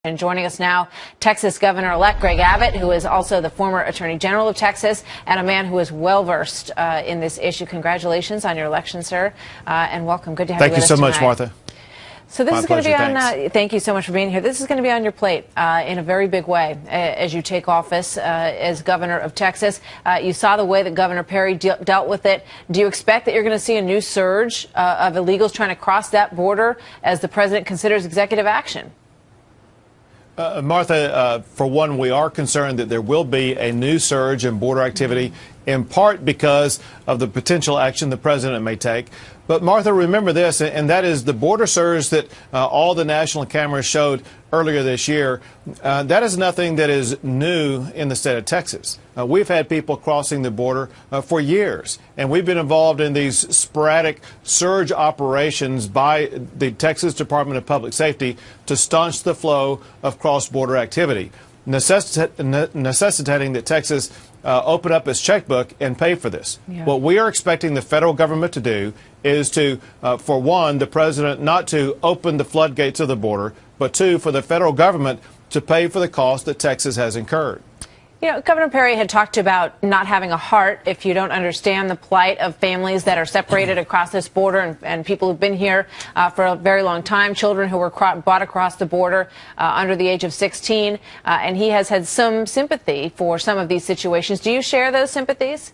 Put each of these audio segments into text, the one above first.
And joining us now, Texas Governor-elect Greg Abbott, who is also the former Attorney General of Texas and a man who is well-versed in this issue. Congratulations on your election, sir, and welcome. Good to have you with us tonight. Thank you so much, Martha. So this My is going to be pleasure, on, thank you so much for being here. This is going to be on your plate in a very big way as you take office as governor of Texas. You saw the way that Governor Perry dealt with it. Do you expect that you're going to see a new surge of illegals trying to cross that border as the president considers executive action? Martha, for one, we are concerned that there will be a new surge in border activity, in part because of the potential action the president may take. But, Martha, remember this, and that is the border surge that all the national cameras showed earlier this year. That is nothing that is new in the state of Texas. We've had people crossing the border for years, and we've been involved in these sporadic surge operations by the Texas Department of Public Safety to staunch the flow of cross-border activity, necessitating that Texas open up its checkbook and pay for this. Yeah. What we are expecting the federal government to do is to, for one, the president not to open the floodgates of the border, but two, for the federal government to pay for the cost that Texas has incurred. You know, Governor Perry had talked about not having a heart if you don't understand the plight of families that are separated across this border and people who've been here for a very long time, children who were brought across the border under the age of 16. And he has had some sympathy for some of these situations. Do you share those sympathies?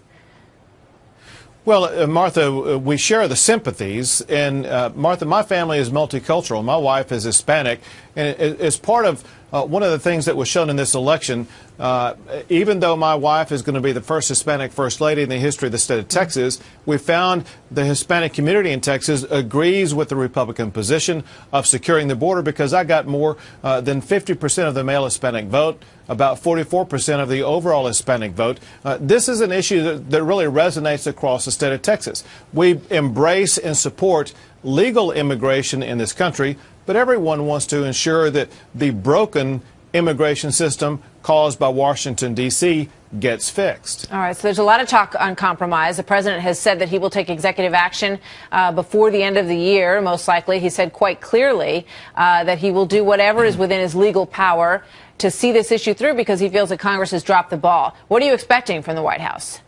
Well, Martha, we share the sympathies, and Martha, my family is multicultural. My wife is Hispanic, and it's part of one of the things that was shown in this election. Even though my wife is going to be the first Hispanic First Lady in the history of the state of Texas, we found the Hispanic community in Texas agrees with the Republican position of securing the border, because I got more than 50% of the male Hispanic vote, about 44% of the overall Hispanic vote. This is an issue that really resonates across the state of Texas. We embrace and support legal immigration in this country, but everyone wants to ensure that the broken immigration system caused by Washington, D.C. gets fixed. All right, so there's a lot of talk on compromise. The president has said that he will take executive action before the end of the year, most likely. He said quite clearly that he will do whatever is within his legal power to see this issue through, because he feels that Congress has dropped the ball. What are you expecting from the White House?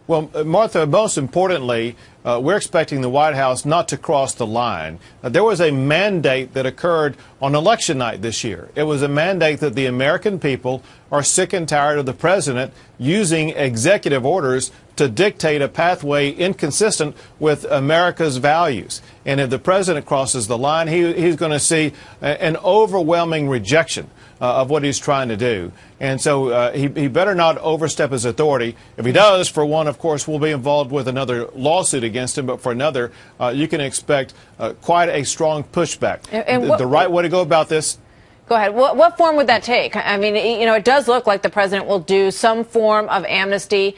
Well, Martha, most importantly, we're expecting the White House not to cross the line. There was a mandate that occurred on election night this year. It was a mandate that the American people are sick and tired of the president using executive orders to dictate a pathway inconsistent with America's values. And if the president crosses the line, he's going to see an overwhelming rejection of what he's trying to do. And so he better not overstep his authority. If he does, for one, of course, we'll be involved with another lawsuit against him. But for another, you can expect quite a strong pushback. And the right way to go about this. Go ahead. What form would that take? I mean, you know, it does look like the president will do some form of amnesty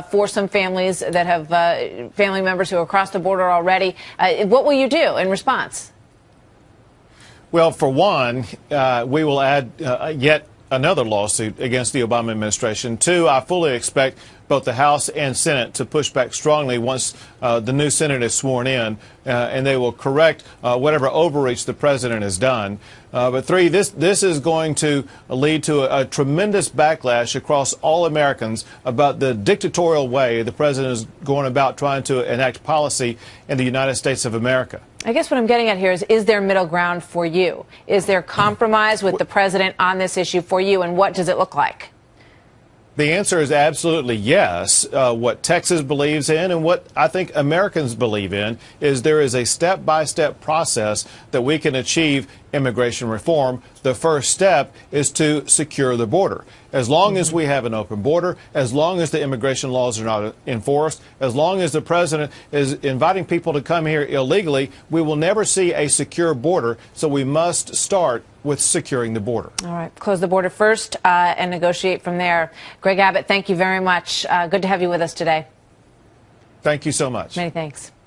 for some families that have family members who have crossed the border already. What will you do in response? Well, for one, we will add yet another lawsuit against the Obama administration. Two, I fully expect both the House and Senate to push back strongly once the new Senate is sworn in, and they will correct whatever overreach the president has done. But three, this is going to lead to a tremendous backlash across all Americans about the dictatorial way the president is going about trying to enact policy in the United States of America. I guess what I'm getting at here is there middle ground for you? Is there compromise with the president on this issue for you, and what does it look like? The answer is absolutely yes. What Texas believes in and what I think Americans believe in is there is a step-by-step process that we can achieve immigration reform. The first step is to secure the border. As long as we have an open border, as long as the immigration laws are not enforced, as long as the president is inviting people to come here illegally, we will never see a secure border. So we must start with securing the border. All right. Close the border first and negotiate from there. Greg Abbott, thank you very much. Good to have you with us today. Thank you so much. Many thanks.